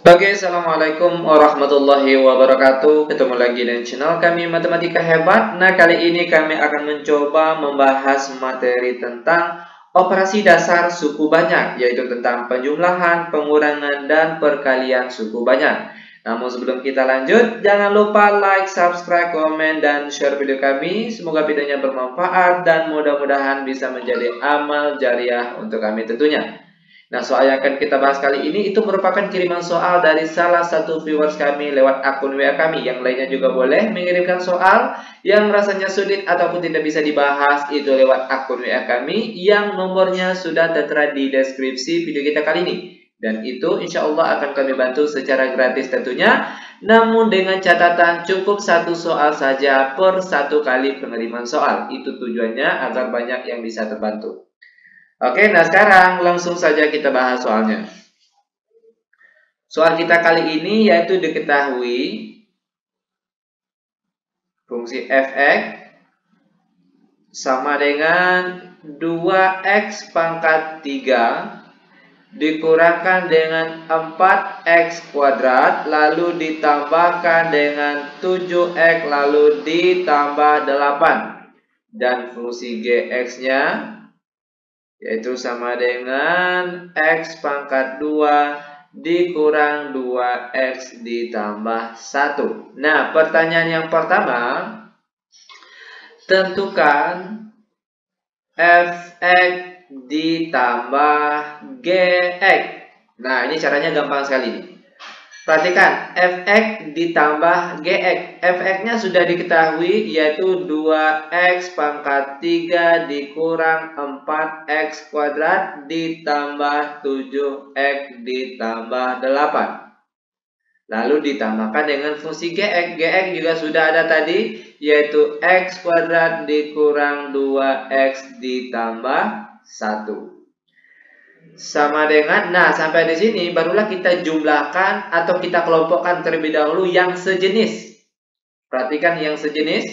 Oke, assalamualaikum warahmatullahi wabarakatuh. Ketemu lagi dengan channel kami Matematika Hebat. Nah, kali ini kami akan mencoba membahas materi tentang operasi dasar suku banyak, yaitu tentang penjumlahan, pengurangan, dan perkalian suku banyak. Namun sebelum kita lanjut, jangan lupa like, subscribe, komen, dan share video kami. Semoga videonya bermanfaat dan mudah-mudahan bisa menjadi amal jariah untuk kami tentunya. Nah, soal yang akan kita bahas kali ini itu merupakan kiriman soal dari salah satu viewers kami lewat akun WA kami. Yang lainnya juga boleh mengirimkan soal yang rasanya sulit ataupun tidak bisa dibahas itu lewat akun WA kami yang nomornya sudah tertera di deskripsi video kita kali ini. Dan itu insya Allah akan kami bantu secara gratis tentunya. Namun dengan catatan cukup satu soal saja per satu kali pengiriman soal. Itu tujuannya agar banyak yang bisa terbantu. Oke, nah sekarang langsung saja kita bahas soalnya. Soal kita kali ini yaitu diketahui fungsi f(x) sama dengan 2x pangkat 3 dikurangkan dengan 4x kuadrat lalu ditambahkan dengan 7x lalu ditambah 8 dan fungsi gx-nya yaitu sama dengan x pangkat 2 dikurang 2x ditambah 1. Nah, pertanyaan yang pertama, tentukan f(x) ditambah gx. Nah, ini caranya gampang sekali nih. Perhatikan, f(x) ditambah gx. f(x)-nya sudah diketahui yaitu 2x pangkat 3 dikurang 4x kuadrat ditambah 7x ditambah 8. Lalu ditambahkan dengan fungsi gx. Gx juga sudah ada tadi yaitu x kuadrat dikurang 2x ditambah 1. Sama dengan, nah sampai di sini barulah kita jumlahkan atau kita kelompokkan terlebih dahulu yang sejenis. Perhatikan yang sejenis,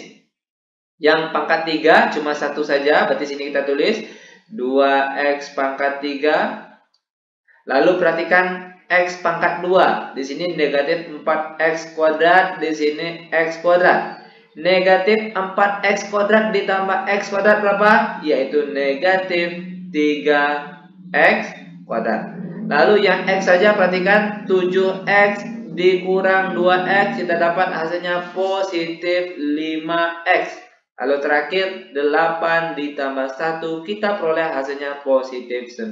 yang pangkat 3 cuma satu saja, berarti sini kita tulis 2x pangkat 3. Lalu perhatikan x pangkat 2, di sini negatif 4x kuadrat, di sini x kuadrat. Negatif 4x kuadrat ditambah x kuadrat berapa? Yaitu negatif 3x kuadrat. Lalu yang x saja perhatikan 7x dikurang 2x kita dapat hasilnya positif 5x. Lalu terakhir 8 ditambah 1 kita peroleh hasilnya positif 9.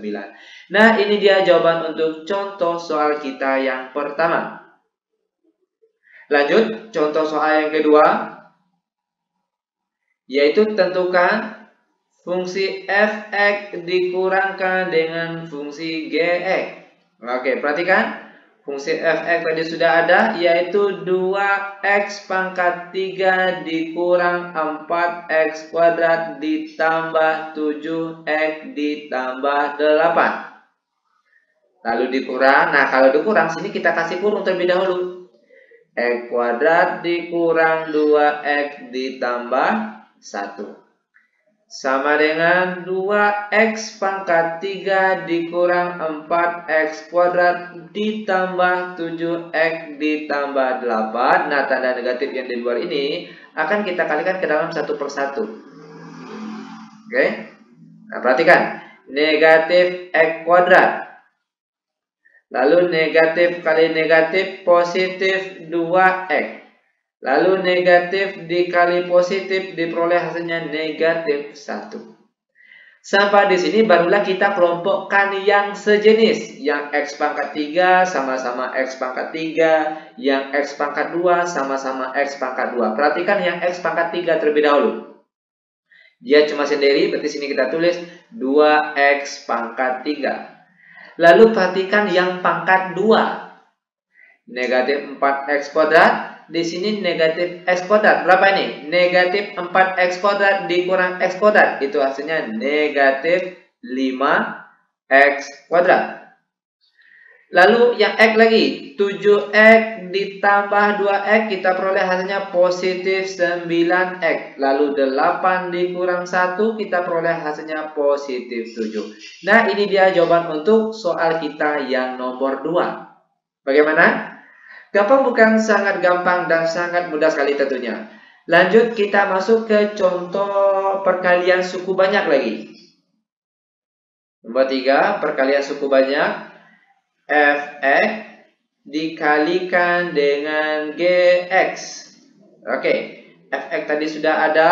Nah, ini dia jawaban untuk contoh soal kita yang pertama. Lanjut, contoh soal yang kedua, yaitu tentukan fungsi f(x) dikurangkan dengan fungsi gx. Oke, perhatikan. Fungsi f(x) tadi sudah ada, yaitu 2x pangkat 3 dikurang 4x kuadrat ditambah 7x ditambah 8. Lalu dikurang, nah kalau dikurang, sini kita kasih kurung terlebih dahulu. X kuadrat dikurang 2x ditambah 1. Sama dengan 2x pangkat 3 dikurang 4x kuadrat ditambah 7x ditambah 8. Nah, tanda negatif yang di luar ini akan kita kalikan ke dalam satu persatu. Oke. Nah, perhatikan. Negatif x kuadrat. Lalu negatif kali negatif positif 2x. Lalu negatif dikali positif diperoleh hasilnya negatif 1. Sampai di sini barulah kita kelompokkan yang sejenis. Yang x pangkat 3 sama-sama x pangkat 3. Yang x pangkat 2 sama-sama x pangkat 2. Perhatikan yang x pangkat 3 terlebih dahulu. Dia cuma sendiri, berarti sini kita tulis 2x pangkat 3. Lalu perhatikan yang pangkat 2. Negatif 4x kuadrat. Di sini negatif x kuadrat. Berapa ini? Negatif 4x kuadrat dikurang x kuadrat. Itu hasilnya negatif 5x kuadrat. Lalu yang x lagi. 7x ditambah 2x. Kita peroleh hasilnya positif 9x. Lalu 8 dikurang 1. Kita peroleh hasilnya positif 7. Nah, ini dia jawaban untuk soal kita yang nomor 2. Bagaimana? Gampang bukan? Sangat gampang dan sangat mudah sekali tentunya. Lanjut kita masuk ke contoh perkalian suku banyak lagi. Nomor 3, perkalian suku banyak. Fx dikalikan dengan Gx. Oke, Fx tadi sudah ada,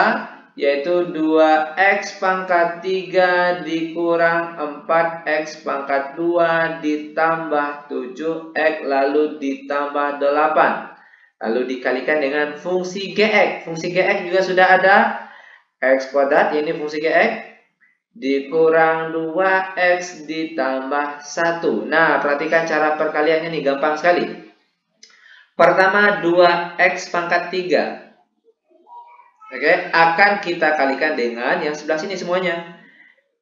yaitu 2x pangkat 3 dikurang 4x pangkat 2 ditambah 7x lalu ditambah 8. Lalu dikalikan dengan fungsi Gx. Fungsi Gx juga sudah ada. X kuadrat, ini fungsi Gx. Dikurang 2x ditambah 1. Nah, perhatikan cara perkaliannya nih, gampang sekali. Pertama, 2x pangkat 3. Oke, akan kita kalikan dengan yang sebelah sini semuanya.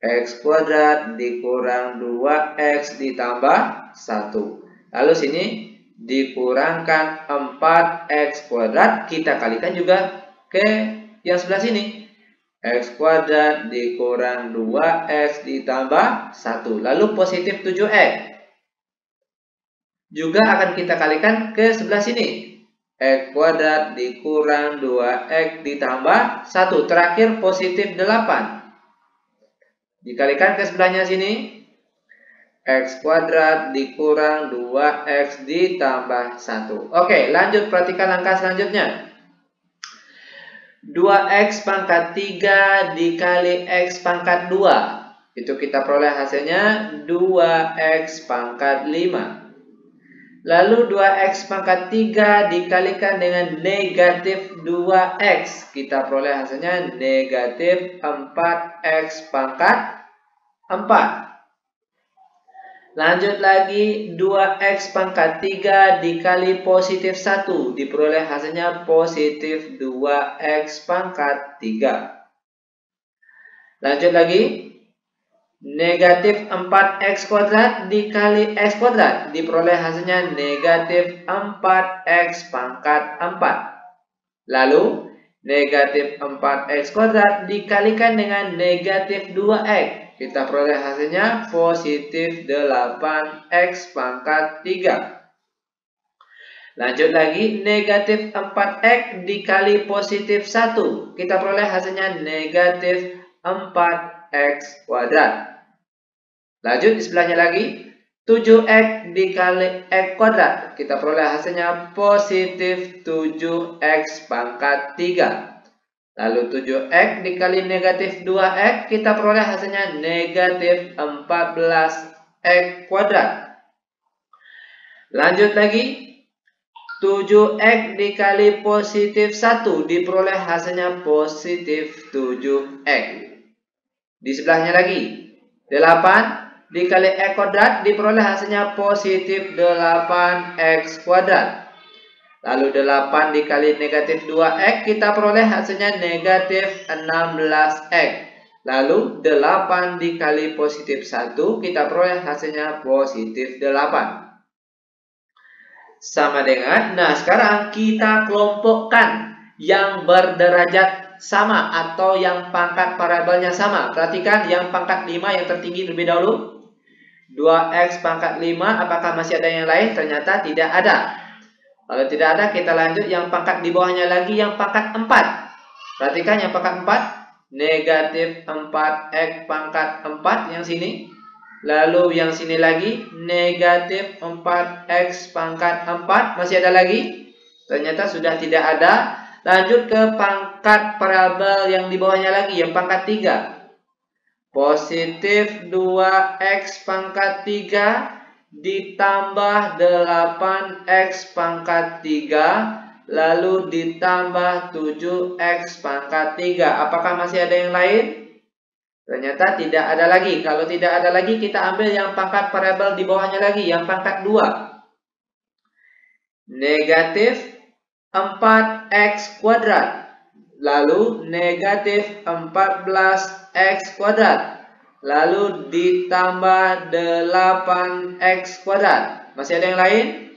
X kuadrat dikurang 2x ditambah 1. Lalu sini dikurangkan 4x kuadrat, kita kalikan juga ke yang sebelah sini. X kuadrat dikurang 2x ditambah 1. Lalu positif 7x. Juga akan kita kalikan ke sebelah sini. X kuadrat dikurang 2x ditambah 1. Terakhir positif 8. Dikalikan ke sebelahnya sini. X kuadrat dikurang 2x ditambah 1. Oke, lanjut perhatikan langkah selanjutnya. 2x pangkat 3 dikali x pangkat 2. Itu kita peroleh hasilnya 2x pangkat 5. Lalu 2x pangkat 3 dikalikan dengan negatif 2x. Kita peroleh hasilnya negatif 4x pangkat 4. Lanjut lagi, 2x pangkat 3 dikali positif 1. Diperoleh hasilnya positif 2x pangkat 3. Lanjut lagi, negatif 4x kuadrat dikali x kuadrat. Diperoleh hasilnya negatif 4x pangkat 4. Lalu, negatif 4x kuadrat dikalikan dengan negatif 2x. Kita peroleh hasilnya positif 8x pangkat 3. Lanjut lagi, negatif 4x dikali positif 1. Kita peroleh hasilnya negatif 4x kuadrat. Lanjut di sebelahnya lagi, 7x dikali x kuadrat. Kita peroleh hasilnya positif 7x pangkat 3. Lalu 7x dikali negatif 2x, kita peroleh hasilnya negatif 14x kuadrat. Lanjut lagi, 7x dikali positif 1, diperoleh hasilnya positif 7x. Di sebelahnya lagi, 8 dikali x kuadrat, diperoleh hasilnya positif 8x kuadrat. Lalu 8 dikali negatif 2x, kita peroleh hasilnya negatif 16x. Lalu 8 dikali positif 1, kita peroleh hasilnya positif 8. Sama dengan, nah sekarang kita kelompokkan yang berderajat sama atau yang pangkat parabelnya sama. Perhatikan yang pangkat 5 yang tertinggi terlebih dahulu. 2x pangkat 5, apakah masih ada yang lain? Ternyata tidak ada. Kalau tidak ada, kita lanjut yang pangkat di bawahnya lagi, yang pangkat 4. Perhatikan yang pangkat 4, negatif 4x pangkat 4 yang sini. Lalu yang sini lagi, negatif 4x pangkat 4. Masih ada lagi? Ternyata sudah tidak ada. Lanjut ke pangkat parabel yang di bawahnya lagi, yang pangkat 3. Positif 2x pangkat 3 ditambah 8x pangkat 3 lalu ditambah 7x pangkat 3. Apakah masih ada yang lain? Ternyata tidak ada lagi. Kalau tidak ada lagi, kita ambil yang pangkat parabel di bawahnya lagi, yang pangkat 2. Negatif 4x kuadrat lalu negatif 14x kuadrat lalu ditambah 8x kuadrat. Masih ada yang lain?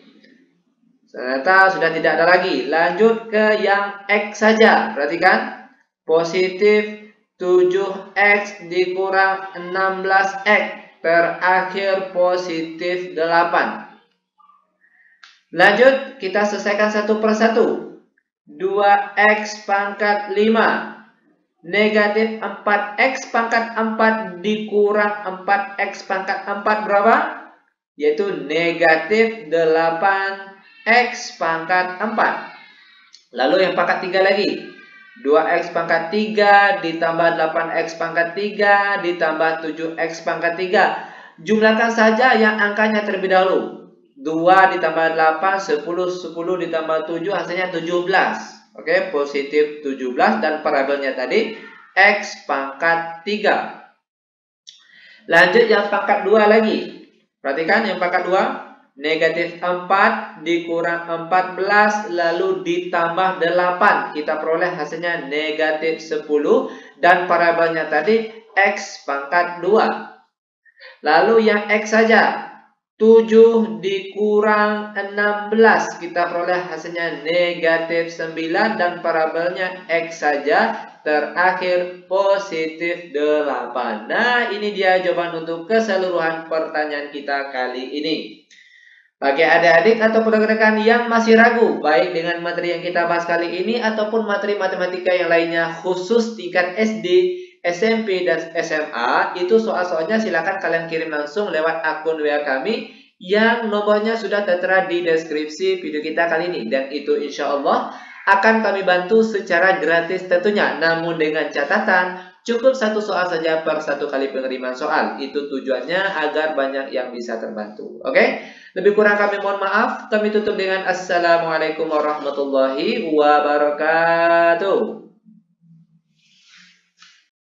Ternyata sudah tidak ada lagi. Lanjut ke yang x saja. Perhatikan. Positif 7x dikurang 16x. Terakhir positif 8. Lanjut, kita selesaikan satu persatu. 2x pangkat 5 negatif 4x pangkat 4 dikurang 4x pangkat 4 berapa? Yaitu negatif 8x pangkat 4. Lalu yang pangkat 3 lagi. 2x pangkat 3 ditambah 8x pangkat 3 ditambah 7x pangkat 3. Jumlahkan saja yang angkanya terlebih dahulu. 2 ditambah 8, 10, 10 ditambah 7 hasilnya 17. Oke, positif 17 dan parabelnya tadi x pangkat 3. Lanjut yang pangkat 2 lagi. Perhatikan yang pangkat 2. Negatif 4 dikurang 14 lalu ditambah 8. Kita peroleh hasilnya negatif 10. Dan parabelnya tadi x pangkat 2. Lalu yang x saja. 7 dikurang 16. Kita peroleh hasilnya negatif 9. Dan parabelnya x saja. Terakhir positif 8. Nah, ini dia jawaban untuk keseluruhan pertanyaan kita kali ini. Bagi adik-adik ataupun rekan-rekan yang masih ragu, baik dengan materi yang kita bahas kali ini ataupun materi matematika yang lainnya khusus tingkat SD, SMP, dan SMA, itu soal-soalnya silakan kalian kirim langsung lewat akun WA kami yang nomornya sudah tertera di deskripsi video kita kali ini. Dan itu insya Allah akan kami bantu secara gratis tentunya. Namun dengan catatan, cukup satu soal saja per satu kali pengiriman soal. Itu tujuannya agar banyak yang bisa terbantu. Oke? Lebih kurang kami mohon maaf. Kami tutup dengan Assalamualaikum warahmatullahi wabarakatuh.